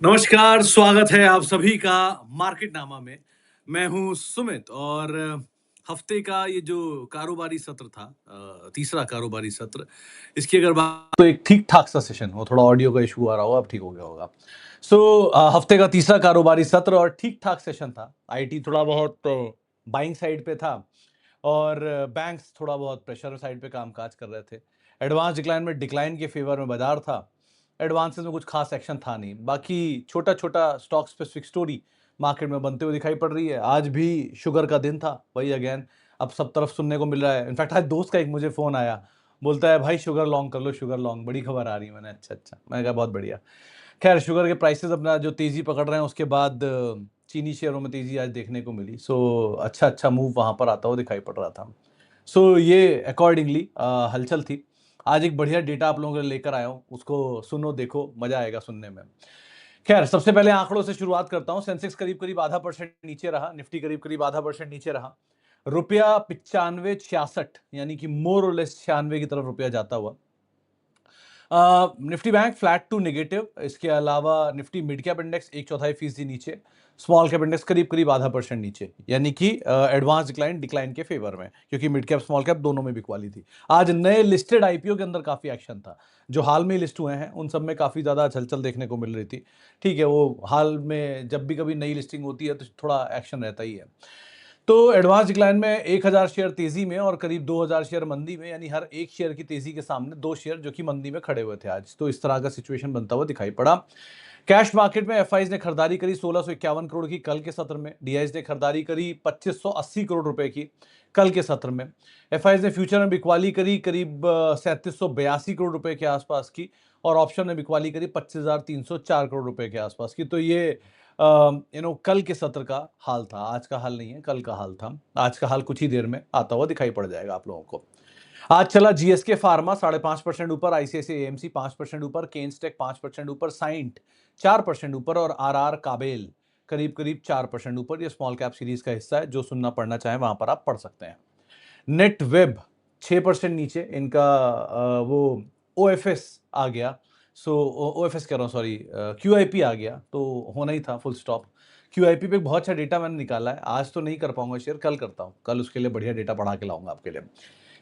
नमस्कार, स्वागत है आप सभी का मार्केटनामा में। मैं हूँ सुमित और हफ्ते का ये जो कारोबारी सत्र था तीसरा कारोबारी सत्र, इसकी अगर बात तो एक ठीक-ठाक सा सेशन हो, थोड़ा ऑडियो का इश्यू आ रहा होगा, अब ठीक हो गया होगा। हफ्ते का तीसरा कारोबारी सत्र और ठीक-ठाक सेशन था। आईटी थोड़ा बहुत बाइंग साइड पे था और बैंक्स थोड़ा बहुत प्रेशर साइड पे कामकाज कर रहे थे। एडवांस डिक्लाइन में डिक्लाइन के फेवर में बाजार था। एडवांसेस में कुछ खास एक्शन था नहीं। बाकी छोटा-छोटा स्टॉक स्पेसिफिक स्टोरी मार्केट में बनते हुए दिखाई पड़ रही है। आज भी शुगर का दिन था, वही अगेन अब सब तरफ सुनने को मिल रहा है। इनफैक्ट आज दोस्त का एक मुझे फ़ोन आया, बोलता है भाई शुगर लॉन्ग कर लो, शुगर लॉन्ग, बड़ी खबर आ रही है। मैंने अच्छा। मैंने कहा बहुत बढ़िया। खैर शुगर के प्राइसेस अपना जो तेज़ी पकड़ रहे हैं उसके बाद चीनी शेयरों में तेज़ी आज देखने को मिली। अच्छा मूव वहाँ पर आता हुआ दिखाई पड़ रहा था। ये अकॉर्डिंगली हलचल थी। आज एक बढ़िया डेटा आप लोगों के लिए लेकर आया हूँ, उसको सुनो, देखो, मज़ा आएगा सुनने में। खैर सबसे पहले आंकड़ों से शुरुआत करता हूँ। सेंसेक्स करीब-करीब आधा परसेंट नीचे रहा, निफ्टी करीब-करीब आधा परसेंट नीचे रहा। रुपया 95.66 यानी कि मोर और लेस 96 की तरफ रुपया जाता हुआ। Nifty bank flat to negative. इसके अलावा निफ्टी मिड कैप इंडेक्स 1/4% नीचे, स्मॉल कैप इंडेक्स करीब-करीब आधा परसेंट नीचे, यानी कि एडवांस डिक्लाइन के फेवर में, क्योंकि मिड कैप स्मॉल कैप दोनों में बिकवाली थी। आज नए लिस्टेड आईपीओ के अंदर काफी एक्शन था। जो हाल में लिस्ट हुए हैं उन सब में काफी ज्यादा हलचल देखने को मिल रही थी। ठीक है, वो हाल में जब भी कभी नई लिस्टिंग होती है तो थोड़ा एक्शन रहता ही है। तो एडवांस डिक्लाइन में 1000 शेयर तेजी में और करीब 2000 शेयर मंदी में, यानी हर एक शेयर की तेजी के सामने दो शेयर जो कि मंदी में खड़े हुए थे आज। तो इस तरह का सिचुएशन बनता हुआ दिखाई पड़ा। कैश मार्केट में एफआईज ने खरीदारी करी 1651 करोड़ की कल के सत्र में। डीआईज ने खरीदारी करी 2580 करोड़ रुपए की कल के सत्र में। एफआईज ने फ्यूचर में बिकवाली करी करीब 3782 करोड़ रुपए के आसपास की, और ऑप्शन में बिकवाली करी 25304 करोड़ रुपए के आसपास की। तो ये कल के सत्र का हाल था, आज का हाल नहीं है, कल का हाल था। आज का हाल कुछ ही देर में आता हुआ दिखाई पड़ जाएगा आप लोगों को। आज चला जीएसके फार्मा 5.5% ऊपर, आईसीआईसीआई एएमसी 5% ऊपर, केन्सटेक 5% ऊपर, साइंट 4% ऊपर और आरआर काबेल करीब-करीब 4% ऊपर। ये स्मॉल कैप सीरीज का हिस्सा है, जो सुनना पढ़ना चाहें वहां पर आप पढ़ सकते हैं। नेट वेब 6% नीचे, इनका वो ओएफएस आ गया। ओएफएस कह रहा हूँ, सॉरी, क्यूआईपी आ गया, तो होना ही था, फुल स्टॉप। क्यूआईपी पे बहुत अच्छा डेटा मैंने निकाला है। आज तो नहीं कर पाऊंगा शेयर, कल करता हूँ। कल उसके लिए बढ़िया डेटा पढ़ा के लाऊंगा आपके लिए।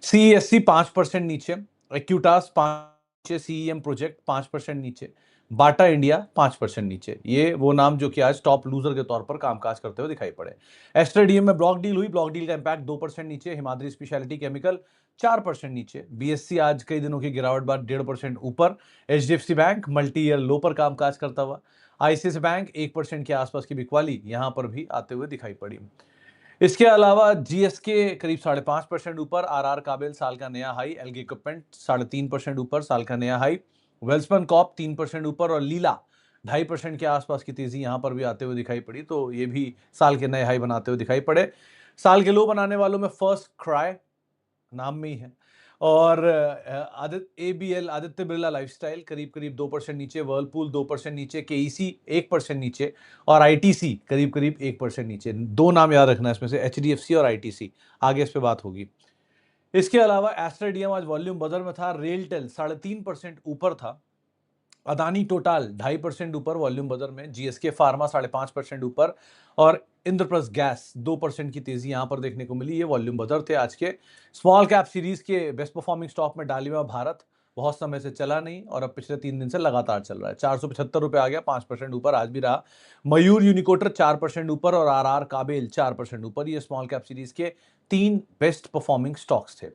सीईएससी 5% नीचे, एक्यूटास 5 नीचे, सीईएम प्रोजेक्ट 5% नीचे, बाटा इंडिया 5% नीचे। ये वो नाम जो कि आज टॉप लूजर के तौर पर कामकाज करते हुए दिखाई पड़े। एस्ट्राडीएम में ब्लॉक डील हुई, ब्लॉक डील का इंपैक्ट 2% नीचे। हिमाद्री स्पेशलिटी केमिकल 4% नीचे। बीएससी आज कई दिनों की गिरावट बाद 1.5% ऊपर। एचडीएफसी बैंक मल्टी ईयर लो पर कामकाज करता हुआ। आईसीआईसीआई बैंक 1% के आसपास की बिकवाली यहां पर भी आते हुए दिखाई पड़ी। इसके अलावा जीएसके करीब 5.5% ऊपर, आरआर काबिल साल का नया हाई, एलगी इक्विपमेंट 3.5% ऊपर, साल का नया हाई, वेल्सपन कॉप 3% ऊपर और लीला 2.5% के आसपास की तेजी यहां पर भी आते हुए दिखाई पड़ी। तो ये भी साल के नए हाई बनाते हुए दिखाई पड़े। साल के लो बनाने वालों में फर्स्ट क्राई नाम में ही है, और आदित्य बिरला लाइफस्टाइल करीब-करीब 2% नीचे, वर्लपूल 2% नीचे, केईसी 1% नीचे और आईटीसी करीब-करीब 1% नीचे। दो नाम याद रखना इसमें से, एचडीएफसी और आईटीसी। आगे इस पे बात होगी। इसके अलावा एस्ट्राडीएम आज वॉल्यूम बाजार में था। रेलटेल 3.5% ऊपर था। अदानी टोटल 2.5% ऊपर वॉल्यूम बाजार में। जीएसके फार्मा 5.5% ऊपर और इंद्रप्रस्थ गैस 2% की तेजी यहां पर देखने को मिली। ये वॉल्यूम बाजार थे आज के। स्मॉल कैप सीरीज के बेस्ट परफॉर्मिंग स्टॉक में डालीमा भारत बहुत समय से चला नहीं और अब पिछले 3 दिन से लगातार चल रहा है। 475 रुपए आ गया, 5% ऊपर आज भी रहा। मयूर यूनिकोटर 4% ऊपर और आरआर काबेल 4% ऊपर। ये स्मॉल कैप सीरीज के 3 बेस्ट परफॉर्मिंग स्टॉक्स थे।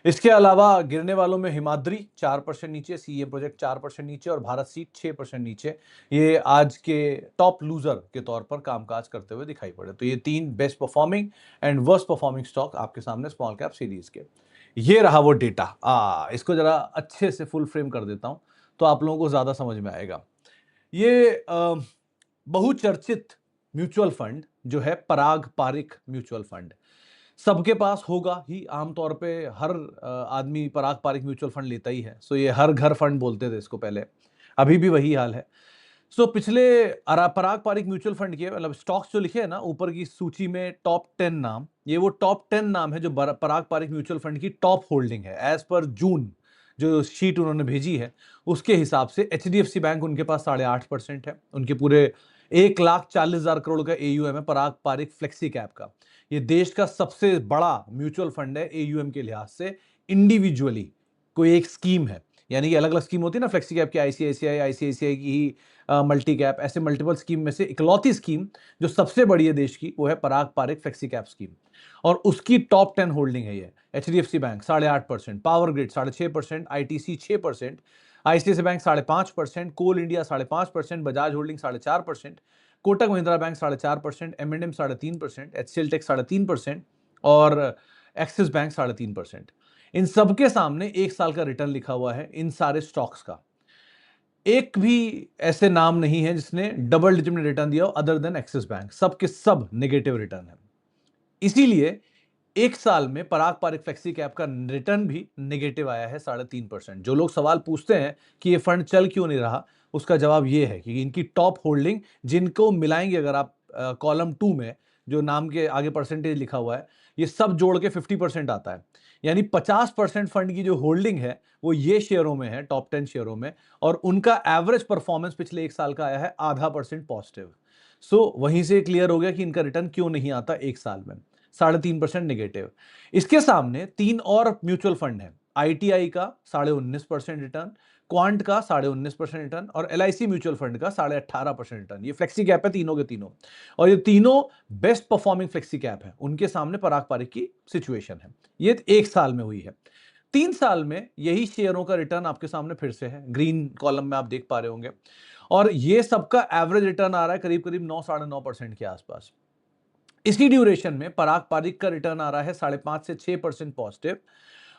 इसके अलावा गिरने वालों में हिमाद्री 4% नीचे, सीईएम प्रोजेक्ट 4% नीचे और भारत सीट 6% नीचे। ये आज के टॉप लूजर के तौर पर कामकाज करते हुए दिखाई पड़े। तो ये 3 best performing and worst performing stock आपके सामने स्मॉल कैप सीरीज के। ये रहा वो डेटा। इसको जरा अच्छे से फुल फ्रेम कर देता हूं तो आप लोगों को ज्यादा समझ में आएगा। ये बहुचर्चित म्यूचुअल फंड जो है पराग पारिक म्यूचुअल फंड, सबके पास होगा ही। आमतौर पे हर आदमी पराग पारिक म्यूचुअल फंड लेता ही है। ये हर घर फंड बोलते थे इसको पहले, अभी भी वही हाल है। पिछले पराग पारिक म्यूचुअल फंड के मतलब स्टॉक्स जो लिखे हैं ना ऊपर की सूची में, टॉप 10 नाम, ये वो टॉप 10 नाम है जो पराग पारिक म्यूचुअल फंड की टॉप होल्डिंग है एज पर जून जो शीट उन्होंने भेजी है उसके हिसाब से एचडीएफसी बैंक उनके पास 8.5% है। उनके पूरे 1,40,000 करोड़ का एयूएम है पराग पारिक फ्लेक्सी कैप का। ये देश का सबसे बड़ा म्यूचुअल फंड है एयूएम के लिहाज से। इंडिविजुअली कोई एक स्कीम है, यानी कि अलग अलग स्कीम होती है ना फ्लेक्सी कैप की, आईसीआईसीआई की ही मल्टी कैप, ऐसे मल्टीपल स्कीम में से इकलौती स्कीम जो सबसे बड़ी है देश की वो है Parag Parikh flexi cap scheme, और उसकी टॉप 10 होल्डिंग है ये। HDFC bank 8.5%, power grid 6.5%, ITC 6%, ICICI bank 5.5%, coal India 5.5%, Bajaj holding 4.5%, Kotak Mahindra bank 4.5%, एम&एम 3.5%, एचसीएल टेक 3.5% और एक्सिस बैंक 3.5%। इन सबके सामने एक साल का रिटर्न लिखा हुआ है इन सारे स्टॉक्स का। एक भी ऐसे नाम नहीं है जिसने डबल डिजिट में रिटर्न दिया हो अदर देन एक्सिस बैंक, सबके सब नेगेटिव रिटर्न है। इसीलिए एक साल में पराग पारिक फ्लेक्सी कैप का रिटर्न भी नेगेटिव आया है 3.5%। जो लोग सवाल पूछते हैं कि ये फंड चल क्यों नहीं रहा, उसका जवाब ये है कि इनकी टॉप होल्डिंग जिनको मिलाएंगे अगर आप कॉलम 2 में जो नाम के आगे परसेंटेज लिखा हुआ है, ये सब जोड़ के 50% आता है। यानी 50% फंड की जो होल्डिंग है वो ये शेयरों में है, टॉप 10 शेयरों में, और उनका एवरेज परफॉर्मेंस पिछले एक साल का आया है 0.5% पॉजिटिव। सो वहीं से क्लियर हो गया कि इनका रिटर्न क्यों नहीं आता एक साल में, 3.5% नेगेटिव। इसके सामने 3 और म्यूचुअल फंड है, आईटीआई का 19.5% रिटर्न, क्वांट का 19.5% रिटर्न और एलआईसी म्यूचुअल फंड का 18.5% रिटर्न। ये फ्लेक्सी कैप है तीनों के तीनों, और ये तीनों बेस्ट परफॉर्मिंग फ्लेक्सी कैप है। उनके सामने पराग पारिक की सिचुएशन है, ये एक साल में हुई है। 3 साल में यही शेयरों का रिटर्न आपके सामने फिर से है, ग्रीन कॉलम में आप देख पा रहे होंगे, और ये सबका एवरेज रिटर्न आ रहा है करीब करीब 9-9.5% के आसपास। इसी ड्यूरेशन में पराग पारिक का रिटर्न आ रहा है 5.5 से 6% पॉजिटिव,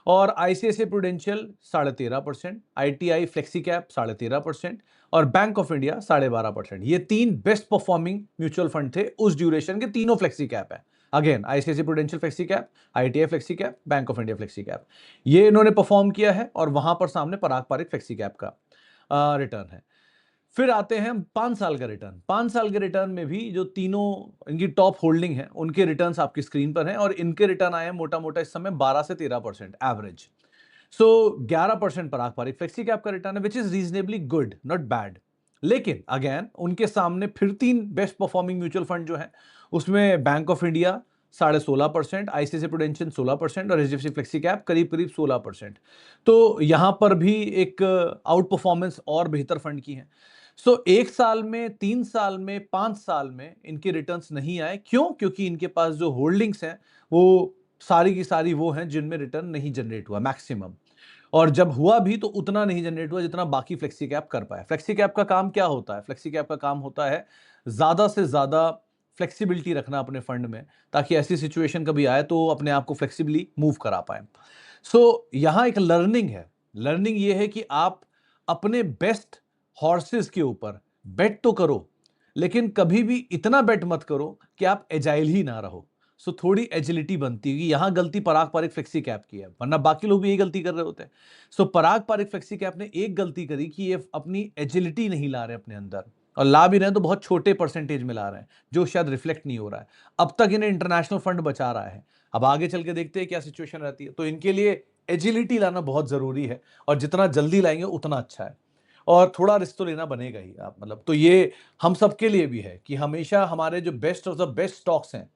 और ICICI prudential 13.5%, ITI flexi cap 13.5% और बैंक ऑफ इंडिया 12.5%। ये तीन बेस्ट परफॉर्मिंग म्यूचुअल फंड थे उस ड्यूरेशन के, तीनों फ्लेक्सी कैप है। Again ICICI prudential flexi cap, ITI flexi cap, bank of India flexi cap, ये इन्होंने परफॉर्म किया है, और वहां पर सामने पराग पारिक फ्लेक्सी कैप का रिटर्न है। फिर आते हैं 5 साल का रिटर्न। 5 साल के रिटर्न में भी जो तीनों इनकी टॉप होल्डिंग है उनके रिटर्न्स आपकी स्क्रीन पर हैं, और इनके रिटर्न आए हैं मोटा मोटा इस समय 12 से 13% एवरेज। सो 11% पराग पारिक फ्लेक्सी कैप का रिटर्न है, which is reasonably good, not bad. लेकिन अगेन उनके सामने फिर 3 बेस्ट परफॉर्मिंग म्यूचुअल फंड जो है उसमें bank of India 16.5%, ICICI prudential 16% और एचडीएफसी फ्लेक्सी कैप करीब करीब 16%। तो यहां पर भी एक आउट परफॉर्मेंस और बेहतर फंड की है। सो एक साल में, 3 साल में, 5 साल में इनके रिटर्न्स नहीं आए। क्यों? क्योंकि इनके पास जो होल्डिंग्स हैं वो सारी की सारी वो हैं जिनमें रिटर्न नहीं जनरेट हुआ मैक्सिमम, और जब हुआ भी तो उतना नहीं जनरेट हुआ जितना बाकी फ्लेक्सी कैप कर पाए। फ्लेक्सी कैप का काम क्या होता है? फ्लेक्सी कैप का काम होता है ज्यादा से ज्यादा फ्लेक्सिबिलिटी रखना अपने फंड में, ताकि ऐसी सिचुएशन कभी आए तो अपने आप को फ्लेक्सिबली मूव करा पाए। सो यहां एक लर्निंग है। लर्निंग ये है कि आप अपने बेस्ट हॉर्सेस के ऊपर बेट तो करो, लेकिन कभी भी इतना बेट मत करो कि आप एजाइल ही ना रहो। सो थोड़ी एजिलिटी बनती है। यहां गलती पराग पारिक फ्लेक्सी कैप की है, वरना बाकी लोग भी यही गलती कर रहे होते हैं। सो पराग पारिक फ्लेक्सी कैप ने एक गलती करी कि ये अपनी एजिलिटी नहीं ला रहे अपने अंदर, और ला भी रहे हैं तो बहुत छोटे परसेंटेज में ला रहे हैं, जो शायद रिफ्लेक्ट नहीं हो रहा है। अब तक इन्हें इंटरनेशनल फंड बचा रहा है, अब आगे चल के देखते हैं क्या सिचुएशन रहती है। तो इनके लिए एजिलिटी लाना बहुत जरूरी है, और जितना जल्दी लाएंगे उतना अच्छा है, और थोड़ा रिस्क तो लेना बनेगा ही आप, मतलब तो ये हम सबके लिए भी है कि हमेशा हमारे जो best of the best stocks हैं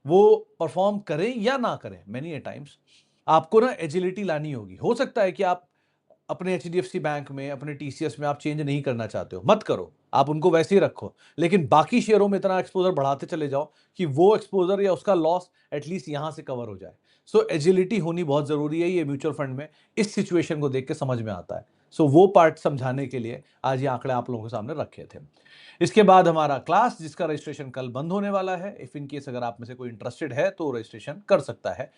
वो परफॉर्म करें या ना करें, मेनी ए टाइम्स आपको ना एजिलिटी लानी होगी। हो सकता है कि आप अपने एचडीएफसी बैंक में, अपने टीसीएस में आप चेंज नहीं करना चाहते हो, मत करो, आप उनको वैसे ही रखो, लेकिन बाकी शेयरों में इतना एक्सपोजर बढ़ाते चले जाओ कि वो एक्सपोजर या उसका लॉस एटलीस्ट यहां से कवर हो जाए। सो एजिलिटी होनी बहुत जरूरी है, ये म्यूचुअल फंड में इस सिचुएशन को देख के समझ में आता है। सो वो पार्ट समझाने के लिए आज ये आंकड़े आप लोगों के सामने रखे थे। इसके बाद हमारा क्लास, जिसका रजिस्ट्रेशन कल बंद होने वाला है, इफ इन केस अगर आप में से कोई इंटरेस्टेड है तो रजिस्ट्रेशन कर सकता है,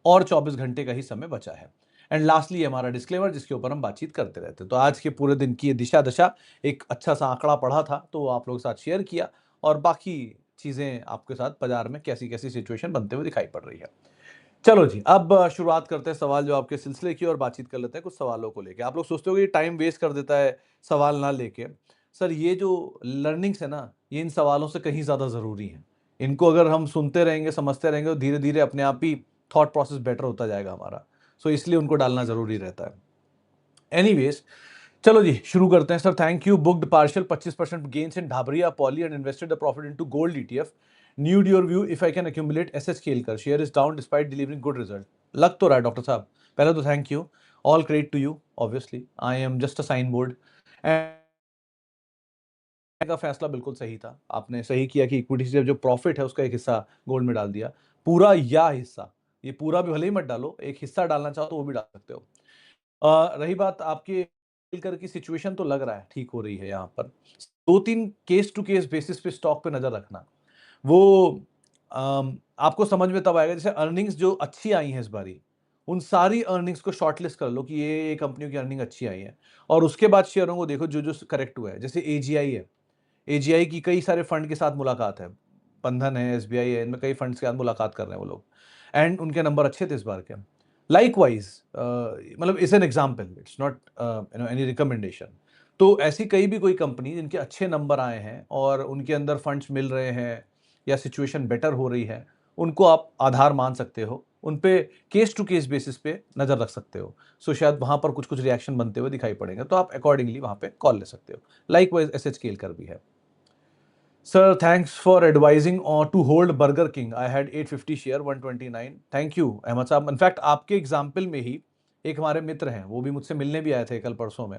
और 24 घंटे का ही समय बचा है। एंड लास्टली हमारा डिस्क्लेमर, जिसके ऊपर हम बातचीत करते रहते हैं। तो आज के पूरे दिन की ये दिशा दशा, एक अच्छा सा आंकड़ा पढ़ा था तो आप लोगों के साथ शेयर किया, और बाकी चीजें आपके साथ बाजार में कैसी कैसी सिचुएशन बनते हुए दिखाई पड़ रही है। चलो जी, अब शुरुआत करते हैं सवाल जवाब के सिलसिले की, और बातचीत कर लेते हैं कुछ सवालों को लेके। आप लोग सोचते हो कि टाइम वेस्ट कर देता है सवाल ना लेके। सर ये जो लर्निंग्स है ना, ये इन सवालों से कहीं ज्यादा जरूरी है। इनको अगर हम सुनते रहेंगे, समझते रहेंगे, तो धीरे धीरे अपने आप ही थॉट प्रोसेस बेटर होता जाएगा हमारा। सो इसलिए उनको डालना जरूरी रहता है। एनीवेज, चलो जी शुरू करते हैं sir. Thank you. Booked partial 25% gains in Dhabriya poly and invested the profit into gold ETF. Need your view if I can accumulate asset scale कर। Share is down despite delivering good result. लग तो रहा है doctor साहब, पहले तो thank you, all credit to you, obviously I am just a sign board. का फैसला बिल्कुल सही था, आपने सही किया कि इक्विटी से जो प्रॉफिट है उसका एक हिस्सा गोल्ड में डाल दिया, पूरा या हिस्सा, ये पूरा भी भले ही मत डालो, एक हिस्सा डालना चाहो तो वो भी डाल सकते हो। रही बात आपके कर की सिचुएशन, तो लग रहा है ठीक हो रही है। यहाँ पर 2-3 केस टू केस बेसिस पे स्टॉक पे नजर रखना, वो आपको समझ में तब आएगा जैसे अर्निंग्स जो अच्छी आई हैं इस बारी, उन सारी अर्निंग्स को शॉर्टलिस्ट कर लो कि ये कंपनियों की अर्निंग अच्छी आई है, और उसके बाद शेयरों को देखो जो जो करेक्ट हुआ है। जैसे एजीआई है, एजीआई की कई सारे फंड के साथ मुलाकात है, बंधन है, एसबीआई है, इनमें कई फंड्स के साथ मुलाकात कर रहे हैं वो लोग, एंड उनके नंबर अच्छे थे इस बार के। लाइकवाइज मतलब is an example, it's not any recommendation. तो ऐसी कई भी कोई कंपनी जिनके अच्छे नंबर आए हैं और उनके अंदर फंड्स मिल रहे हैं या सिचुएशन बेटर हो रही है, उनको आप आधार मान सकते हो, उन पे केस टू केस बेसिस पे नजर रख सकते हो। सो शायद वहां पर कुछ कुछ रिएक्शन बनते हुए दिखाई पड़ेंगे, तो आप अकॉर्डिंगली वहां पे कॉल ले सकते हो। लाइकवाइज एसएच स्केल कर भी है। Sir, thanks for advising on to hold Burger King. I had 850 share 129. Thank you Ahmad साहब। इनफैक्ट आपके एग्जाम्पल में ही एक हमारे मित्र हैं, वो भी मुझसे मिलने भी आए थे कल परसों में,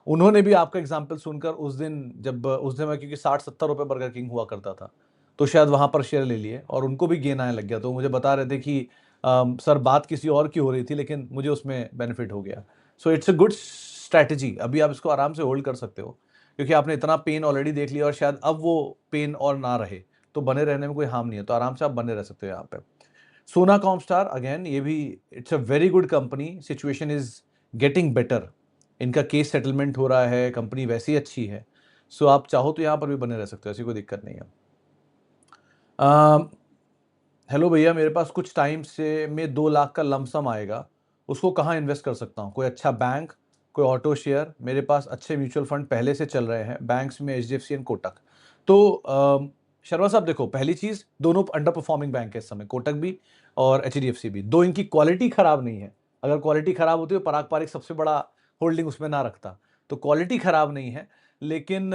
उन्होंने भी आपका एग्जाम्पल सुनकर उस दिन, जब उस दिन क्योंकि 60-70 रुपए बर्गर किंग हुआ करता था, तो शायद वहां पर शेयर ले लिए और उनको भी गेन आने लग गया। तो मुझे बता रहे थे कि सर बात किसी और की हो रही थी लेकिन मुझे उसमें बेनिफिट हो गया। So it's a good strategy. अभी आप इसको आराम से होल्ड कर सकते हो क्योंकि आपने इतना पेन ऑलरेडी देख लिया और शायद अब वो पेन और ना रहे, तो बने रहने में कोई हार्म नहीं है, तो आराम से आप बने रह सकते हो यहाँ पे। सोना कॉमस्टार अगेन, ये भी it's a very good company, situation is getting better, इनका केस सेटलमेंट हो रहा है, कंपनी वैसी ही अच्छी है, सो आप चाहो तो यहाँ पर भी बने रह सकते हो, ऐसी कोई दिक्कत नहीं है। हेलो भैया, मेरे पास कुछ टाइम से में 2 लाख का लमसम आएगा, उसको कहाँ इन्वेस्ट कर सकता हूँ? कोई अच्छा बैंक, कोई ऑटो शेयर? मेरे पास अच्छे म्यूचुअल फंड पहले से चल रहे हैं बैंक्स में, एचडीएफसी एंड कोटक। तो शर्मा साहब देखो, पहली चीज, दोनों अंडर परफॉर्मिंग बैंक है इस समय, कोटक भी और एचडीएफसी भी। दो, इनकी क्वालिटी खराब नहीं है, अगर क्वालिटी खराब होती तो पराग पारिक सबसे बड़ा होल्डिंग उसमें ना रखता। तो क्वालिटी खराब नहीं है, लेकिन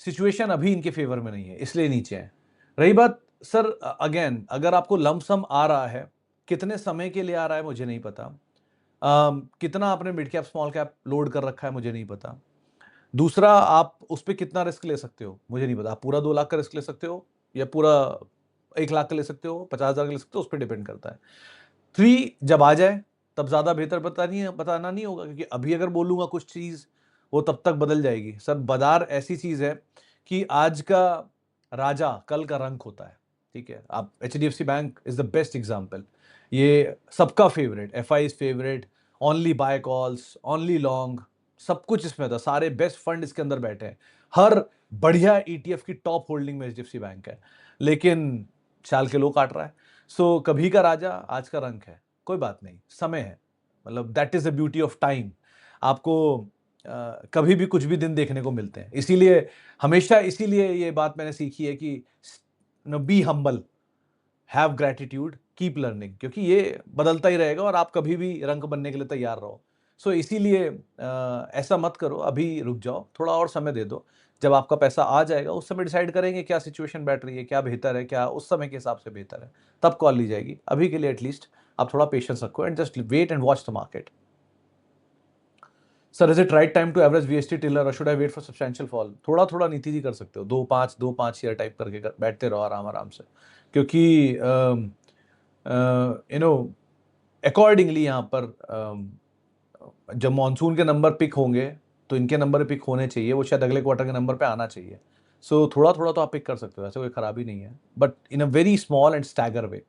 सिचुएशन अभी इनके फेवर में नहीं है, इसलिए नीचे है। रही बात सर, अगेन अगर आपको लमसम आ रहा है, कितने समय के लिए आ रहा है मुझे नहीं पता, कितना आपने mid cap small cap load कर रखा है मुझे नहीं पता। दूसरा, आप उस पर कितना रिस्क ले सकते हो मुझे नहीं पता। आप पूरा 2 लाख का रिस्क ले सकते हो या पूरा 1 लाख का ले सकते हो, 50,000 का ले सकते हो, उस पर डिपेंड करता है। 3 जब आ जाए तब ज्यादा बेहतर बताना नहीं होगा, क्योंकि अभी अगर बोलूंगा कुछ चीज, वो तब तक बदल जाएगी। सर बाजार ऐसी चीज है कि आज का राजा कल का रंक होता है, ठीक है? आप HDFC bank is the best example, ये सबका favourite, FI favourite, only buy calls, only long, सब कुछ इसमें था, सारे बेस्ट फंड इसके अंदर बैठे हैं, हर बढ़िया ईटीएफ की टॉप होल्डिंग में एचडीएफसी बैंक है, लेकिन चाल के लो काट रहा है। सो कभी का राजा आज का रंक है, कोई बात नहीं, समय है, मतलब that is the beauty of time. आपको कभी भी कुछ भी दिन देखने को मिलते हैं, इसीलिए हमेशा, इसीलिए ये बात मैंने सीखी है कि be humble, have gratitude, keep learning, क्योंकि ये बदलता ही रहेगा और आप कभी भी रंक बनने के लिए तैयार रहो। सो इसीलिए ऐसा मत करो, अभी रुक जाओ, थोड़ा और समय दे दो, जब आपका पैसा आ जाएगा उस समय डिसाइड करेंगे क्या सिचुएशन बैठ रही है, क्या बेहतर है, क्या उस समय के हिसाब से बेहतर है, तब कॉल ली जाएगी। अभी के लिए एटलीस्ट आप थोड़ा पेशेंस रखो and just wait and watch the market. Sir is it right time to average VST tiller और should I wait for substantial fall? थोड़ा थोड़ा नीति जी कर सकते हो, 2-5 शेयर टाइप करके बैठते रहो आराम आराम से, क्योंकि यू नो अकॉर्डिंगली यहाँ पर जब मॉनसून के नंबर पिक होंगे तो इनके नंबर पिक होने चाहिए, वो शायद अगले क्वार्टर के नंबर पे आना चाहिए। सो थोड़ा थोड़ा तो आप पिक कर सकते हो, ऐसे कोई खराबी नहीं है, but in a very small and stagger way.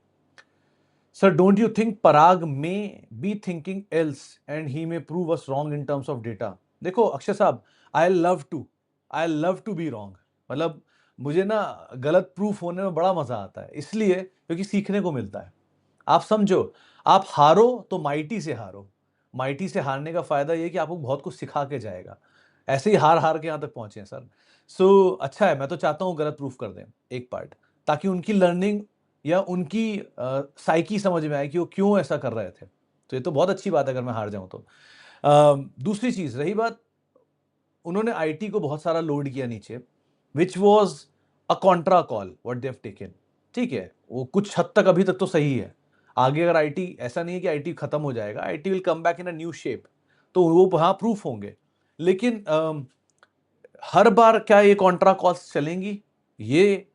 Sir don't you think Parag may be thinking else and he may prove us wrong in terms of data? देखो अक्षय साहब, I love to be wrong, मतलब मुझे ना गलत proof होने में बड़ा मजा आता है, इसलिए क्योंकि सीखने को मिलता है। आप समझो, आप हारो तो माइटी से हारो, माइटी से हारने का फायदा ये कि आपको बहुत कुछ सिखा के जाएगा। ऐसे ही हार हार के यहाँ तक पहुंचे हैं सर। सो अच्छा है, मैं तो चाहता हूँ गलत प्रूफ कर दें एक पार्ट, ताकि उनकी लर्निंग या उनकी साइकी समझ में आए कि वो क्यों ऐसा कर रहे थे। तो ये तो बहुत अच्छी बात है अगर मैं हार जाऊं तो। दूसरी चीज रही बात, उन्होंने आईटी को बहुत सारा लोड किया नीचे, which was a Contra call what they have taken. ठीक है, वो कुछ हद तक अभी तक तो सही है। आगे अगर आईटी, ऐसा नहीं है कि आईटी खत्म हो जाएगा, IT will come back in a new shape, तो वो वहां प्रूफ होंगे। लेकिन हर बार क्या ये कॉन्ट्रा कॉल्स चलेंगी, ये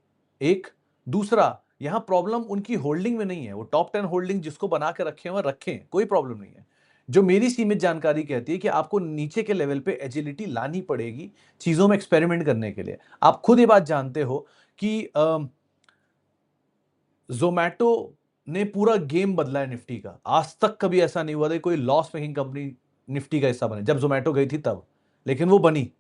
एक। दूसरा, यहां प्रॉब्लम उनकी होल्डिंग में नहीं है, वो टॉप 10 होल्डिंग जिसको बना के रखे हुए रखें, कोई प्रॉब्लम नहीं है। जो मेरी सीमित जानकारी कहती है कि आपको नीचे के लेवल पे एजिलिटी लानी पड़ेगी चीजों में एक्सपेरिमेंट करने के लिए। आप खुद ये बात जानते हो कि जोमैटो ने पूरा गेम बदला है निफ्टी का। आज तक कभी ऐसा नहीं हुआ था कि कोई लॉस मेकिंग कंपनी निफ्टी का हिस्सा बने, जब जोमैटो गई थी तब, लेकिन वो बनी।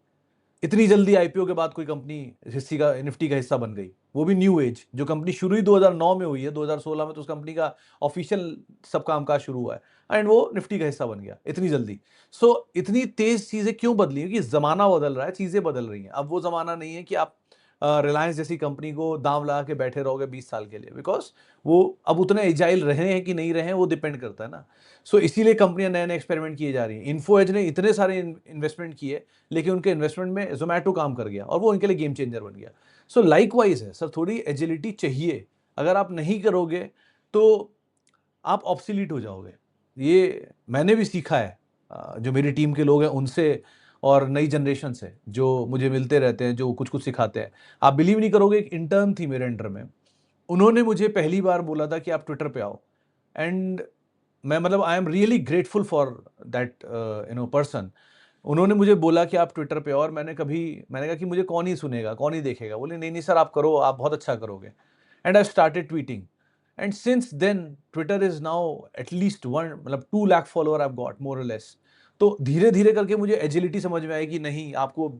इतनी जल्दी आईपीओ के बाद कोई कंपनी हिस्सी का निफ्टी का हिस्सा बन गई, वो भी न्यू एज। जो कंपनी शुरू ही 2009 में हुई है, 2016 में तो उस कंपनी का ऑफिशियल सब कामकाज शुरू हुआ है एंड वो निफ्टी का हिस्सा बन गया इतनी जल्दी। सो इतनी तेज चीजें क्यों बदली? क्योंकि जमाना बदल रहा है, चीजें बदल रही हैं। अब वो जमाना नहीं है कि आप रिलायंस जैसी कंपनी को दांव लगा के बैठे रहोगे 20 साल के लिए, बिकॉज वो अब उतने एजाइल रहे हैं कि नहीं रहे हैं, वो डिपेंड करता है ना। सो इसीलिए कंपनियां नए नए एक्सपेरिमेंट किए जा रही हैं। इन्फो एज ने इतने सारे इन्वेस्टमेंट किए, लेकिन उनके इन्वेस्टमेंट में जोमैटो काम कर गया और वो उनके लिए गेम चेंजर बन गया। सो लाइकवाइज है सर, थोड़ी एजिलिटी चाहिए। अगर आप नहीं करोगे तो आप ऑब्सोलीट हो जाओगे। ये मैंने भी सीखा है, जो मेरी टीम के लोग हैं उनसे और नई जनरेशन से जो मुझे मिलते रहते हैं, जो कुछ कुछ सिखाते हैं। आप बिलीव नहीं करोगे, एक इंटर्न थी मेरे अंडर में, उन्होंने मुझे पहली बार बोला था कि आप ट्विटर पे आओ। एंड मैं, मतलब I am really grateful for that person. उन्होंने मुझे बोला कि आप ट्विटर पे आओ, और मैंने कहा कि मुझे कौन ही सुनेगा, कौन ही देखेगा। बोले नहीं नहीं सर, आप करो, आप बहुत अच्छा करोगे। And I started tweeting, and since then Twitter is now at least 2 lakh follower I got, more or less. तो धीरे धीरे करके मुझे एजिलिटी समझ में आई कि नहीं, आपको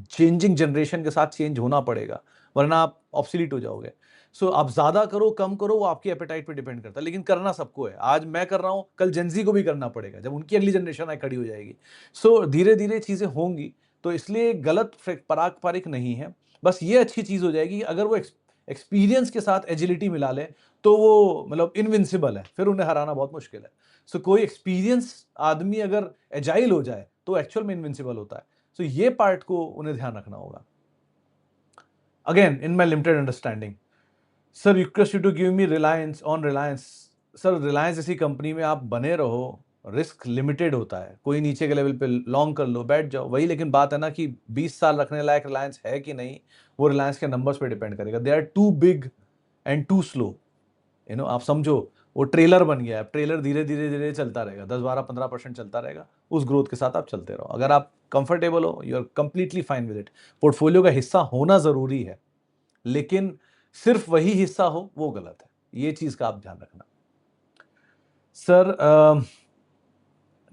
चेंजिंग जनरेशन के साथ चेंज होना पड़ेगा, वरना आप ऑब्सोलीट हो जाओगे। सो आप ज्यादा करो कम करो, वो आपकी एपेटाइट पे डिपेंड करता है, लेकिन करना सबको है। आज मैं कर रहा हूं, कल जेंजी को भी करना पड़ेगा जब उनकी अगली जनरेशन आए खड़ी हो जाएगी। सो धीरे धीरे चीजें होंगी, तो इसलिए गलत पारंपरिक नहीं है। बस ये अच्छी चीज हो जाएगी अगर वो एक्सपीरियंस के साथ एजिलिटी मिला ले, तो वो मतलब इनविंसिबल है, फिर उन्हें हराना बहुत मुश्किल है। सो कोई एक्सपीरियंस आदमी अगर एजाइल हो जाए तो एक्चुअल में इनविंसिबल होता है। सो ये पार्ट को उन्हें ध्यान रखना होगा। Again, in my limited understanding, sir request you to give me Reliance on Reliance. Sir Reliance जैसी कंपनी में आप बने रहो, रिस्क लिमिटेड होता है। कोई नीचे के लेवल पे लॉन्ग कर लो, बैठ जाओ, वही। लेकिन बात है ना कि 20 साल रखने लायक रिलायंस है कि नहीं, वो रिलायंस के नंबर्स पे डिपेंड करेगा। They are too big and too slow. आप समझो, वो ट्रेलर बन गया है। ट्रेलर धीरे धीरे धीरे चलता रहेगा, 10-12-15% चलता रहेगा। उस ग्रोथ के साथ आप चलते रहो। अगर आप कंफर्टेबल हो, you are completely fine with it. Portfolio का हिस्सा होना जरूरी है, लेकिन सिर्फ वही हिस्सा हो वो गलत है। ये चीज का आप ध्यान रखना। सर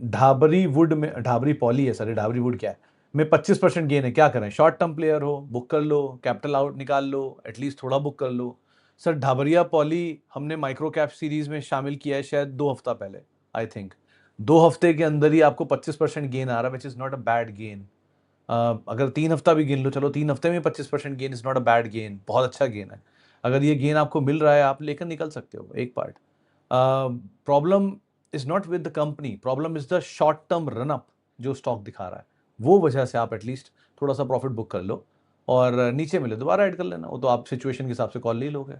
ढाबरी वुड में, ढाबरी पॉली है सर, ढाबरी वुड क्या है, में 25% गेन है, क्या करें? शॉर्ट टर्म प्लेयर हो, बुक कर लो, कैपिटल आउट निकाल लो, एटलीस्ट थोड़ा बुक कर लो। सर ढाबरिया पॉली हमने माइक्रो कैप सीरीज में शामिल किया है शायद 2 हफ्ता पहले, आई थिंक। 2 हफ्ते के अंदर ही आपको 25% गेन आ रहा है, which is not a bad gain. अगर 3 हफ्ता भी गिन लो, चलो 3 हफ्ते में 25% gain is not a bad gain, बहुत अच्छा गेन है। अगर ये गेन आपको मिल रहा है, आप लेकर निकल सकते हो एक part. Problem is not with the company, problem is the short term run up जो स्टॉक दिखा रहा है। वो वजह से आप एटलीस्ट थोड़ा सा प्रॉफिट बुक कर लो, और नीचे मिले दोबारा ऐड कर लेना, वो तो आप सिचुएशन के हिसाब से कॉल ले लोगे।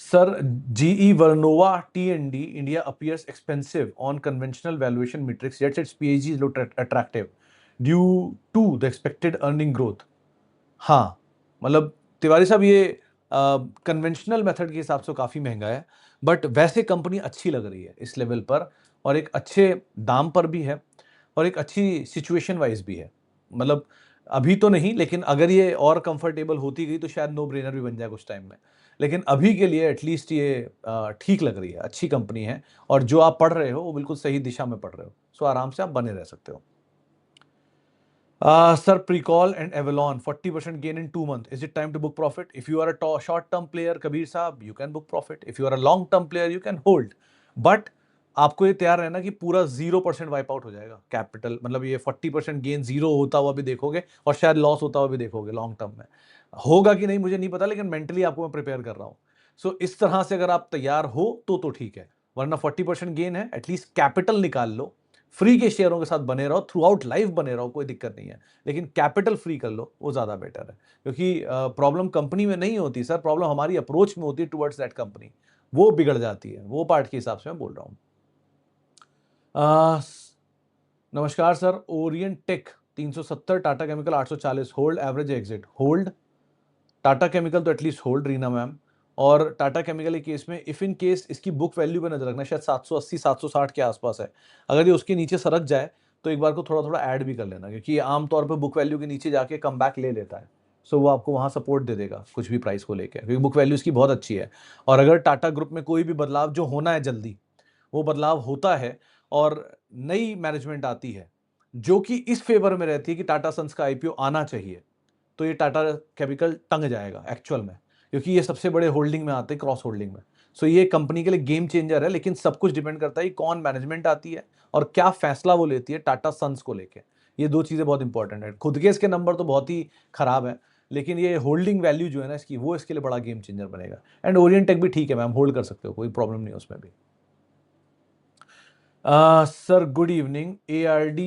Sir GE Vernova T&D India appears expensive on conventional valuation metrics, yet its PAG is look attractive due to the expected earning growth। हाँ, मतलब तिवारी साहब, ये कन्वेंशनल मेथड के हिसाब से काफ़ी महंगा है, बट वैसे कंपनी अच्छी लग रही है इस लेवल पर, और एक अच्छे दाम पर भी है, और एक अच्छी सिचुएशन वाइज भी है। मतलब अभी तो नहीं, लेकिन अगर ये और कंफर्टेबल होती गई तो शायद नो ब्रेनर भी बन जाए कुछ टाइम में। लेकिन अभी के लिए एटलीस्ट ये ठीक लग रही है, अच्छी कंपनी है, और जो आप पढ़ रहे हो वो बिल्कुल सही दिशा में पढ़ रहे हो। सो आराम से आप बने रह सकते हो। Sir, Precall and Avalon, 40% gain in 2 months. Is it time to book profit? If you are a short-term player, Kabir साहब, you can book profit. If you are a long-term player, you can hold. But आपको ये तैयार रहना कि पूरा 0% wipe out हो जाएगा capital. मतलब ये 40% गेन जीरो होता हुआ भी देखोगे, और शायद लॉस होता हुआ भी देखोगे लॉन्ग टर्म में। होगा कि नहीं मुझे नहीं पता, लेकिन मेंटली आपको मैं प्रिपेयर कर रहा हूँ। सो इस तरह से अगर आप तैयार हो तो ठीक है, वरना 40% गेन है, एटलीस्ट कैपिटल निकाल लो, फ्री के शेयरों के साथ बने रहो, थ्रू आउट लाइफ बने रहो, कोई दिक्कत नहीं है, लेकिन कैपिटल फ्री कर लो, वो ज़्यादा बेटर है। क्योंकि प्रॉब्लम कंपनी में नहीं होती सर, प्रॉब्लम हमारी अप्रोच में होती है टुवर्ड्स दैट कंपनी, वो बिगड़ जाती है। वो पार्ट के हिसाब से मैं बोल रहा हूँ। नमस्कार sir, Orient Tech 370, Tata chemical 840, hold, average exit, hold. Tata chemical तो एटलीस्ट होल्ड, रीना मैम। और टाटा केमिकल के केस में इफ इन केस इसकी बुक वैल्यू पे नजर रखना, शायद 780 760 के आसपास है। अगर ये उसके नीचे सरक जाए तो एक बार को थोड़ा थोड़ा ऐड भी कर लेना, क्योंकि ये आमतौर पर बुक वैल्यू के नीचे जाके कम बैक ले लेता है। सो वो आपको वहाँ सपोर्ट दे देगा कुछ भी प्राइस को लेकर, क्योंकि बुक वैल्यू इसकी बहुत अच्छी है। और अगर टाटा ग्रुप में कोई भी बदलाव जो होना है जल्दी, वो बदलाव होता है और नई मैनेजमेंट आती है जो कि इस फेवर में रहती है कि टाटा सन्स का आईपीओ आना चाहिए, तो ये टाटा केमिकल टंग जाएगा एक्चुअल में, क्योंकि ये सबसे बड़े होल्डिंग में आते हैं, क्रॉस होल्डिंग में। सो ये कंपनी के लिए गेम चेंजर है, लेकिन सब कुछ डिपेंड करता है कि कौन मैनेजमेंट आती है और क्या फैसला वो लेती है टाटा सन्स को लेके। ये दो चीज़ें बहुत इंपॉर्टेंट है। खुद के इसके नंबर तो बहुत ही खराब है, लेकिन ये होल्डिंग वैल्यू जो है ना इसकी, वो इसके लिए बड़ा गेम चेंजर बनेगा। एंड ओरिएंट टेक भी ठीक है मैम, होल्ड कर सकते हो, कोई प्रॉब्लम नहीं है उसमें भी। Sir good evening, ARD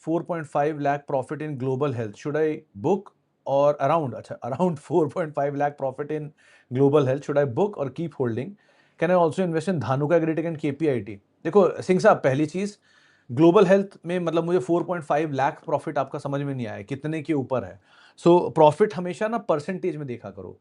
4.5 lakh profit in global health, should I book or around 4.5 lakh profit in global health, should I book or keep holding? Can I also invest in Dhanuka Agritech and KPIT? देखो सिंह साहब, पहली चीज global health में मतलब मुझे 4.5 lakh profit आपका समझ में नहीं आया, कितने के ऊपर है। सो प्रॉफिट हमेशा ना परसेंटेज में देखा करो,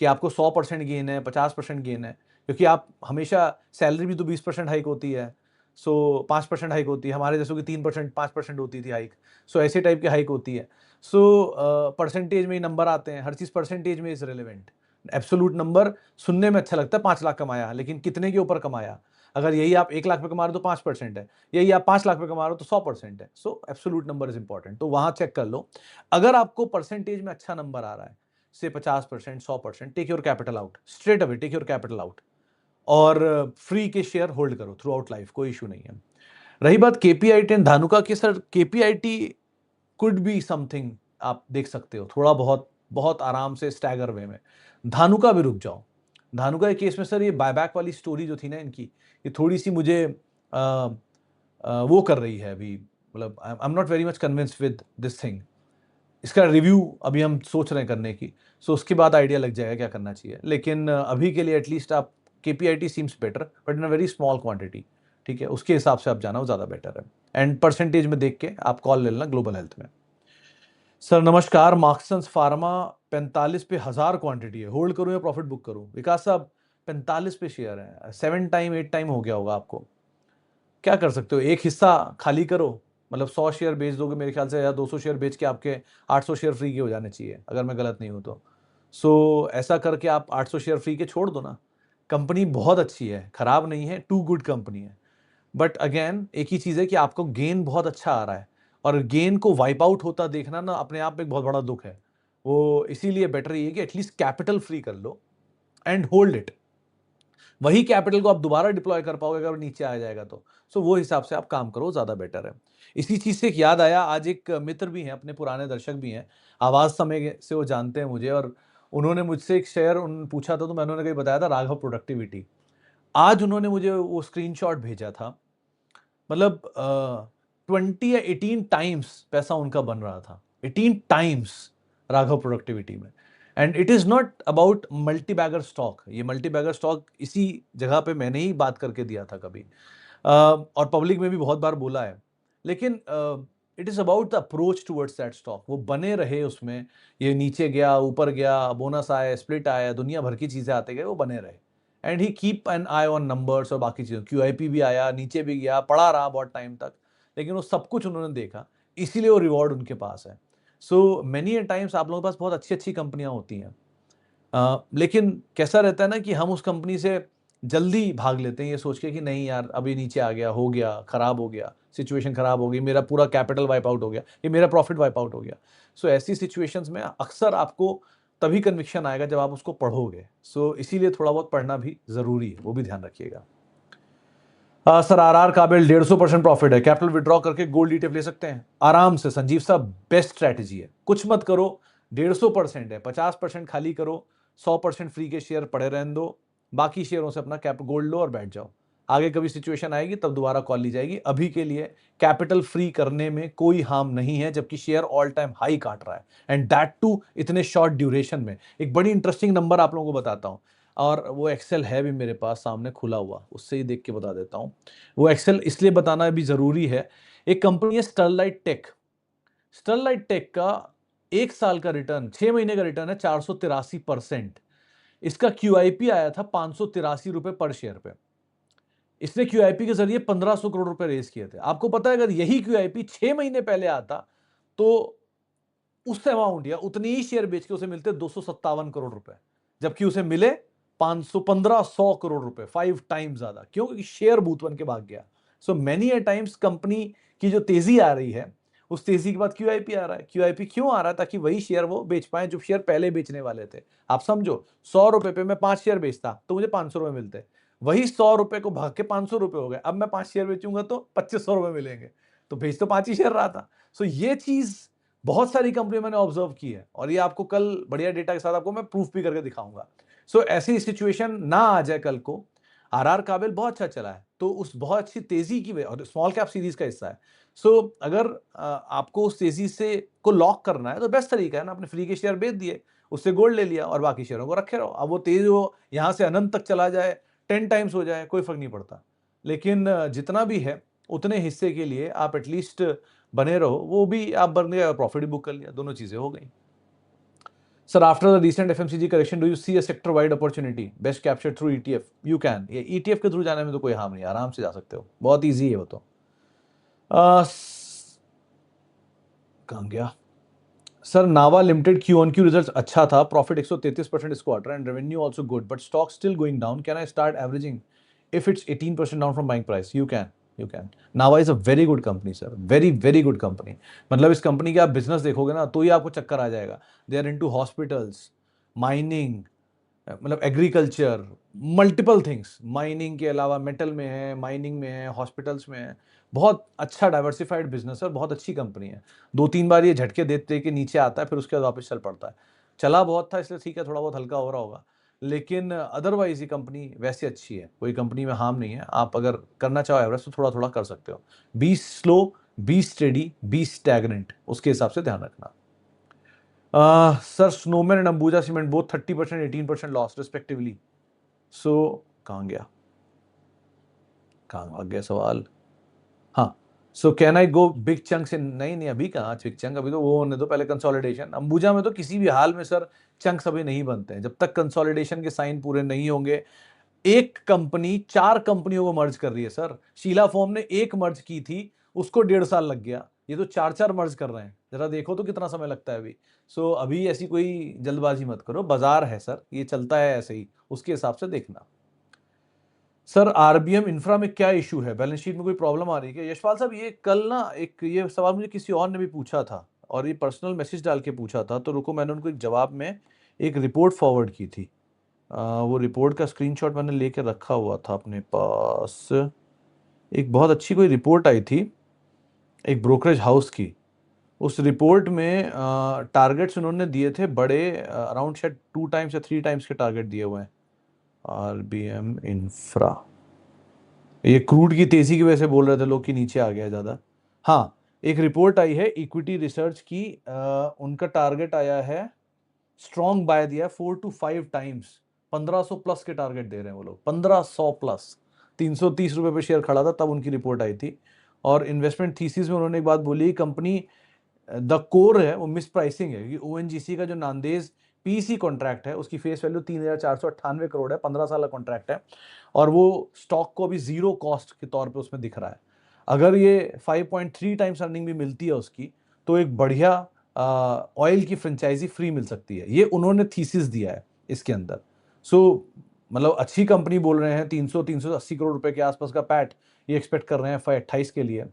कि आपको 100% गेन है, 50% गेन है, क्योंकि आप हमेशा, सैलरी भी तो 20% हाइक होती है, सो 5% हाइक होती है, हमारे जैसों की 3% 5% होती थी हाइक। सो ऐसे टाइप की हाइक होती है। सो परसेंटेज में ही नंबर आते हैं, हर चीज़ परसेंटेज में इज रिलेवेंट। एब्सोलूट नंबर सुनने में अच्छा लगता है, 5 लाख कमाया, लेकिन कितने के ऊपर कमाया। अगर यही आप 1 लाख पे कमा रहे हो तो 5% है, यही आप 5 लाख पे कमा रहे हो तो 100% है। सो एब्सोलूट नंबर इज इंपॉर्टेंट, तो वहां चेक कर लो। अगर आपको परसेंटेज में अच्छा नंबर आ रहा है, से 50% 100%, take your capital out, straight away take your capital out, और फ्री के शेयर होल्ड करो थ्रू आउट लाइफ, कोई इशू नहीं है। रही बात केपीआईटी एंड धानुका की, sir KPIT could be something, आप देख सकते हो थोड़ा बहुत, बहुत आराम से स्टैगर वे में। धानुका भी रुक जाओ। धानुका के केस में सर ये बायबैक वाली स्टोरी जो थी ना इनकी, ये थोड़ी सी मुझे वो कर रही है अभी, मतलब I am not very much convinced with this thing. इसका रिव्यू अभी हम सोच रहे हैं करने की, सो उसके बाद आइडिया लग जाएगा क्या करना चाहिए। लेकिन अभी के लिए एटलीस्ट आप, KPIT seems better but in a very small quantity, ठीक है, उसके हिसाब से आप जाना, वो ज़्यादा बेटर है। एंड परसेंटेज में देख के आप कॉल ले लेना ग्लोबल हेल्थ में। सर नमस्कार, मार्क्सन्स फार्मा 45 पे 1000 क्वांटिटी है, होल्ड करूं या प्रॉफिट बुक करूं? विकास साहब 45 पे शेयर है, 7 टाइम 8 टाइम हो गया होगा आपको, क्या कर सकते हो, एक हिस्सा खाली करो, मतलब 100 शेयर बेच दोगे मेरे ख्याल से, या 200 शेयर बेच के आपके 800 शेयर फ्री के हो जाने चाहिए, अगर मैं गलत नहीं हूं तो। सो ऐसा करके आप 800 शेयर फ्री के छोड़ दो ना। कंपनी बहुत अच्छी है, खराब नहीं है, टू गुड कंपनी है। बट अगेन एक ही चीज़ है कि आपको गेन बहुत अच्छा आ रहा है, और गेन को वाइप आउट होता देखना ना अपने आप में एक बहुत बड़ा दुख है। वो इसीलिए बेटर ये है कि एटलीस्ट कैपिटल फ्री कर लो एंड होल्ड इट। वही कैपिटल को आप दोबारा डिप्लॉय कर पाओगे अगर नीचे आ जाएगा तो। सो वो हिसाब से आप काम करो, ज़्यादा बेटर है। इसी चीज़ से एक याद आया, आज एक मित्र भी हैं, अपने पुराने दर्शक भी हैं, आवाज़ समय से वो जानते हैं मुझे, और उन्होंने मुझसे एक शेयर पूछा था, तो मैंने उन्हें कहीं बताया था, राघव प्रोडक्टिविटी। आज उन्होंने मुझे वो स्क्रीनशॉट भेजा था, मतलब 20 या 18 टाइम्स पैसा उनका बन रहा था, 18 टाइम्स राघव प्रोडक्टिविटी में। And it is not about multi bagger stock, ये मल्टी बैगर स्टॉक इसी जगह पे मैंने ही बात करके दिया था कभी, और पब्लिक में भी बहुत बार बोला है। लेकिन it is about the approach towards that stock, वो बने रहे उसमें, ये नीचे गया ऊपर गया, बोनस आया, स्प्लिट आया, दुनिया भर की चीज़ें आते गए, वो बने रहे। And he keep an I on numbers और बाकी चीज़ों, QIP भी आया, नीचे भी गया, पड़ा रहा बहुत टाइम तक, लेकिन वो सब कुछ उन्होंने देखा, इसीलिए वो रिवॉर्ड उनके पास है। सो मेनी ए टाइम्स आप लोगों के पास बहुत अच्छी अच्छी कंपनियां होती हैं, लेकिन कैसा रहता है ना कि हम उस कंपनी से जल्दी भाग लेते हैं, ये सोच के कि नहीं यार अभी नीचे आ गया, हो गया, खराब हो गया, सिचुएशन खराब हो गई, मेरा पूरा कैपिटल वाइप आउट हो गया, ये मेरा प्रॉफिट वाइप आउट हो गया। सो ऐसी सिचुएशंस में अक्सर आपको तभी कन्विक्शन आएगा जब आप उसको पढ़ोगे। सो इसीलिए थोड़ा बहुत पढ़ना भी जरूरी है, वो भी ध्यान रखिएगा। सर RR काबिल 150% प्रॉफिट है, कैपिटल विड्रॉ करके गोल्ड ETF ले सकते हैं आराम से। संजीव साहब बेस्ट स्ट्रैटेजी है, कुछ मत करो, 150% है, 50% खाली करो, 100% फ्री के शेयर पड़े रहने दो, बाकी शेयरों से अपना कैप गोल्ड लो और बैठ जाओ, आगे कभी सिचुएशन आएगी तब दोबारा कॉल ली जाएगी। अभी के लिए कैपिटल फ्री करने में कोई हार्म नहीं है, जबकि शेयर ऑल टाइम हाई काट रहा है, एंड दैट टू इतने शॉर्ट ड्यूरेशन में। एक बड़ी इंटरेस्टिंग नंबर आप लोगों को बताता हूँ, और वो एक्सेल है भी मेरे पास सामने खुला हुआ, उससे ही देख के बता देता हूँ। वो एक्सेल इसलिए बताना भी जरूरी है। एक कंपनी है स्टरलाइट टेक। स्टरलाइट टेक का 1 साल का रिटर्न, 6 महीने का रिटर्न है 483%। इसका क्यूआईपी आया था 583 रुपए पर शेयर पे। इसने क्यूआईपी के जरिए 1500 करोड़ रुपए रेज किए थे। आपको पता है अगर यही क्यूआईपी 6 महीने पहले आता तो उस अमाउंट या उतनी ही शेयर बेच के उसे मिलते 257 करोड़ रुपए, जबकि उसे मिले 1500 करोड़ रुपए, 5 टाइम्स ज्यादा। क्यों? क्योंकि शेयर बूथ बन के भाग गया। सो मेनी ए टाइम्स कंपनी की जो तेजी आ रही है, उस तेजी के बाद क्यूआईपी आ रहा है। क्यूआईपी क्यों आ रहा है? ताकि वही शेयर वो बेच पाए जो शेयर पहले बेचने वाले थे। आप समझो, 100 रुपए पे मैं 5 शेयर बेचता तो मुझे 500 रुपए मिलते, वही 100 रुपए को भाग के 500 रुपए हो गए। अब मैं 5 शेयर बेचूंगा तो 2500 रुपए मिलेंगे, तो बेच तो 5 ही शेयर रहा था। सो ये चीज बहुत सारी कंपनी मैंने ऑब्जर्व की है, और ये आपको कल बढ़िया डेटा के साथ आपको मैं प्रूफ भी करके दिखाऊंगा। सो ऐसी सिचुएशन ना आ जाए कल को। आरआर काबिल बहुत अच्छा चला है, तो उस बहुत अच्छी तेजी की वजह, और स्मॉल कैप सीरीज का हिस्सा है। सो अगर आपको उस तेजी से को लॉक करना है तो बेस्ट तरीका है ना, अपने फ्री के शेयर बेच दिए, उससे गोल्ड ले लिया और बाकी शेयरों को रखे रहो। अब वो तेज हो, यहां से अनंत तक चला जाए, 10 टाइम्स हो जाए, कोई फर्क नहीं पड़ता। लेकिन जितना भी है उतने हिस्से के लिए आप एटलीस्ट बने रहो, वो भी आप बन गए और प्रॉफिट भी बुक कर लिया, दोनों चीजें हो गई। Sir, after the recent FMCG correction do you see a sector wide opportunity best capture through ETF? You can. ये ईटीएफ के थ्रू जाने में तो कोई हार्म नहीं, आराम से जा सकते हो, बहुत ईजी है वो तो। कहाँ गया sir? Nava limited Q on Q result अच्छा था, प्रॉफिट 133% इस quarter and revenue also good, but stock still going down. Can I start averaging if it's 18% down from buying price? You can, you can. Nava is a very good company sir, very very good company. मतलब इस company के आप business देखोगे ना तो ही आपको चक्कर आ जाएगा। They are into hospitals, mining, मतलब एग्रीकल्चर, मल्टीपल थिंग्स। माइनिंग के अलावा मेटल में है, माइनिंग में है, हॉस्पिटल्स में है। बहुत अच्छा डाइवर्सिफाइड बिजनेस है और बहुत अच्छी कंपनी है। 2-3 बार ये झटके देते के नीचे आता है, फिर उसके बाद वापस चल पड़ता है। चला बहुत था इसलिए ठीक है, थोड़ा बहुत हल्का हो रहा होगा, लेकिन अदरवाइज ये कंपनी वैसे अच्छी है, कोई कंपनी में हार्म नहीं है। आप अगर करना चाहो एवरेज तो थोड़ा थोड़ा कर सकते हो। Be slow, be steady, be stagnant, उसके हिसाब से ध्यान रखना। Sir, Snowman and Ambuja cement both 30% 18% loss respectively. So कहाँ गया, कहाँ आ गया सवाल? हाँ, so can I go big chunks in? नहीं नहीं, अभी कहाँ बिग चंक, अभी तो वो होने दो पहले कंसोलिडेशन। अंबुजा में तो किसी भी हाल में सर चंक्स अभी नहीं बनते हैं जब तक कंसोलिडेशन के साइन पूरे नहीं होंगे। एक कंपनी 4 कंपनियों को मर्ज कर रही है सर। शीला फोम ने एक मर्ज की थी, उसको 1.5 साल लग गया, ये तो 4-4 मर्ज कर रहे हैं। जरा देखो तो कितना समय लगता है अभी। सो अभी ऐसी कोई जल्दबाजी मत करो, बाजार है सर, ये चलता है ऐसे ही, उसके हिसाब से देखना। सर, आरबीएम इंफ्रा में क्या इशू है? बैलेंस शीट में कोई प्रॉब्लम आ रही है क्या? यशपाल साहब, ये कल ना एक ये सवाल मुझे किसी और ने भी पूछा था, और ये पर्सनल मैसेज डाल के पूछा था, तो रुको मैंने उनको एक जवाब में एक रिपोर्ट फॉरवर्ड की थी। वो रिपोर्ट का स्क्रीनशॉट मैंने लेके रखा हुआ था अपने पास। एक बहुत अच्छी कोई रिपोर्ट आई थी एक ब्रोकरेज हाउस की। उस रिपोर्ट में टारगेट्स उन्होंने दिए थे बड़े, अराउंड शायद 2 टाइम्स या 3 टाइम्स के टारगेट दिए हुए हैं। आरबीएम इंफ्रा, ये क्रूड की तेजी की वजह से बोल रहे थे लोग कि नीचे आ गया ज़्यादा। हाँ, एक रिपोर्ट आई है इक्विटी रिसर्च की, उनका टारगेट आया है, स्ट्रॉन्ग बाय दिया 4 to 5 टाइम्स, 1500 प्लस के टारगेट दे रहे हैं वो लोग, 1500 प्लस। 330 रुपए पे शेयर खड़ा था तब उनकी रिपोर्ट आई थी। और इन्वेस्टमेंट थीसिस में उन्होंने एक बात बोली, कंपनी द कोर है वो मिस प्राइसिंग है, क्योंकि ओएनजीसी का जो नांदेज पीसी कॉन्ट्रैक्ट है उसकी फेस वैल्यू 3498 करोड़ है, 15 साल का कॉन्ट्रैक्ट है, और वो स्टॉक को अभी जीरो कॉस्ट के तौर पे उसमें दिख रहा है। अगर ये 5.3 टाइम्स अर्निंग भी मिलती है उसकी, तो एक बढ़िया ऑयल की फ्रेंचाइजी फ्री मिल सकती है। ये उन्होंने थीसिस दिया है इसके अंदर। सो मतलब अच्छी कंपनी बोल रहे हैं, 300-380 करोड़ रुपए के आसपास का पैट ये एक्सपेक्ट कर रहे हैं FY28 के लिए,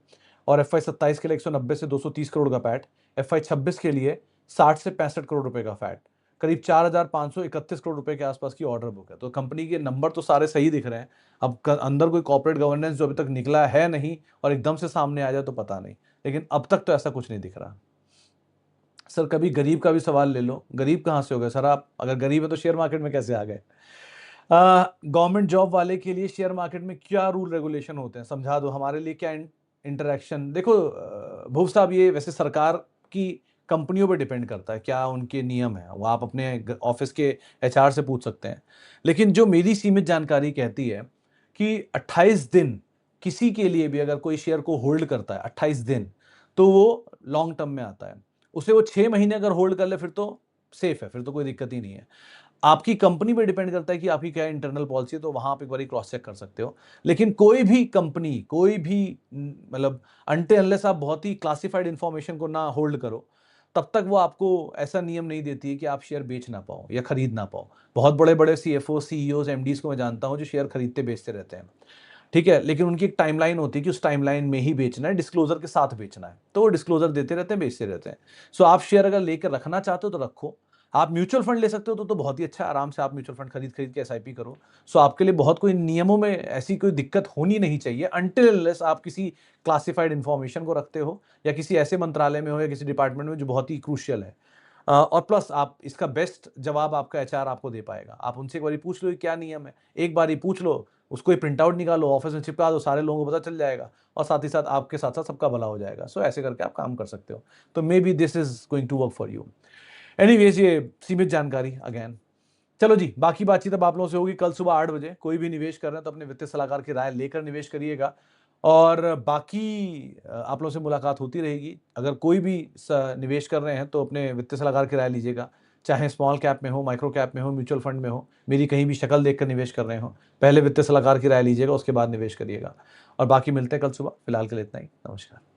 और FY27 के लिए 190 से 230 करोड़ का पैट, FY26 के लिए 60 से 65 करोड़ रुपए का फैट, करीब 4531 करोड़ रुपए के आसपास की ऑर्डर बुक है। तो कंपनी के नंबर तो सारे सही दिख रहे हैं। अब अंदर कोई कॉर्पोरेट गवर्नेंस जो अभी तक निकला है नहीं, और एकदम से सामने आ जाए तो पता नहीं, लेकिन अब तक तो ऐसा कुछ नहीं दिख रहा। सर, कभी गरीब का भी सवाल ले लो। गरीब कहाँ से हो गए सर आप? अगर गरीब है तो शेयर मार्केट में कैसे आ गए? गवर्नमेंट जॉब वाले के लिए शेयर मार्केट में क्या रूल रेगुलेशन होते हैं, समझा दो। हमारे लिए क्या इंटरेक्शन, देखो भुव साहब, ये वैसे सरकार की कंपनियों पे डिपेंड करता है क्या उनके नियम है, वो आप अपने ऑफिस के एचआर से पूछ सकते हैं। लेकिन जो मेरी सीमित जानकारी कहती है कि 28 दिन किसी के लिए भी अगर कोई शेयर को होल्ड करता है 28 दिन, तो वो लॉन्ग टर्म में आता है। उसे वो 6 महीने अगर होल्ड कर ले फिर तो सेफ है, फिर तो कोई दिक्कत ही नहीं है। आपकी कंपनी पे डिपेंड करता है कि आपकी क्या इंटरनल पॉलिसी है, तो वहां आप एक बार क्रॉस चेक कर सकते हो। लेकिन कोई भी कंपनी, कोई भी मतलब अनटिल अनलेस आप बहुत ही क्लासिफाइड इंफॉर्मेशन को ना होल्ड करो, तब तक वो आपको ऐसा नियम नहीं देती है कि आप शेयर बेच ना पाओ या खरीद ना पाओ। बहुत बड़े बड़े सीएफओ, सीईओ, एमडीज को मैं जानता हूं जो शेयर खरीदते बेचते रहते हैं, ठीक है, लेकिन उनकी एक टाइमलाइन होती है कि उस टाइमलाइन में ही बेचना है, डिस्क्लोजर के साथ बेचना है, तो वो डिस्क्लोजर देते रहते हैं, बेचते रहते हैं। सो आप शेयर अगर लेकर रखना चाहते हो तो रखो। आप म्यूचुअल फंड ले सकते हो तो बहुत ही अच्छा है, आराम से आप म्यूचुअल फंड खरीद खरीद के एसआईपी करो। सो आपके लिए बहुत कोई नियमों में ऐसी कोई दिक्कत होनी नहीं चाहिए, अनटिल अनलेस आप किसी क्लासिफाइड इंफॉर्मेशन को रखते हो या किसी ऐसे मंत्रालय में हो या किसी डिपार्टमेंट में जो बहुत ही क्रूशियल है। और प्लस आप इसका बेस्ट जवाब आपका एचआर आपको दे पाएगा। आप उनसे एक बार पूछ लो कि क्या नियम है, एक बार ही पूछ लो, उसको ही प्रिंट आउट निकालो, ऑफिस में चिपका दो, सारे लोगों को पता चल जाएगा और साथ ही साथ आपके साथ साथ सबका भला हो जाएगा। सो ऐसे करके आप काम कर सकते हो। तो maybe this is going to work for you. Anyways, ये सीमित जानकारी अगेन। चलो जी, बाकी बातचीत अब आप लोगों से होगी कल सुबह 8 बजे। कोई भी निवेश कर रहे हैं तो अपने वित्तीय सलाहकार की राय लेकर निवेश करिएगा। और बाकी आप लोगों से मुलाकात होती रहेगी। अगर कोई भी निवेश कर रहे हैं तो अपने वित्तीय सलाहकार की राय लीजिएगा, चाहे स्मॉल कैप में हो, माइक्रो कैप में हो, म्यूचुअल फंड में हो, मेरी कहीं भी शक्ल देखकर निवेश कर रहे हो, पहले वित्तीय सलाहकार की राय लीजिएगा, उसके बाद निवेश करिएगा। और बाकी मिलते हैं कल सुबह। फिलहाल के लिए इतना ही। नमस्कार।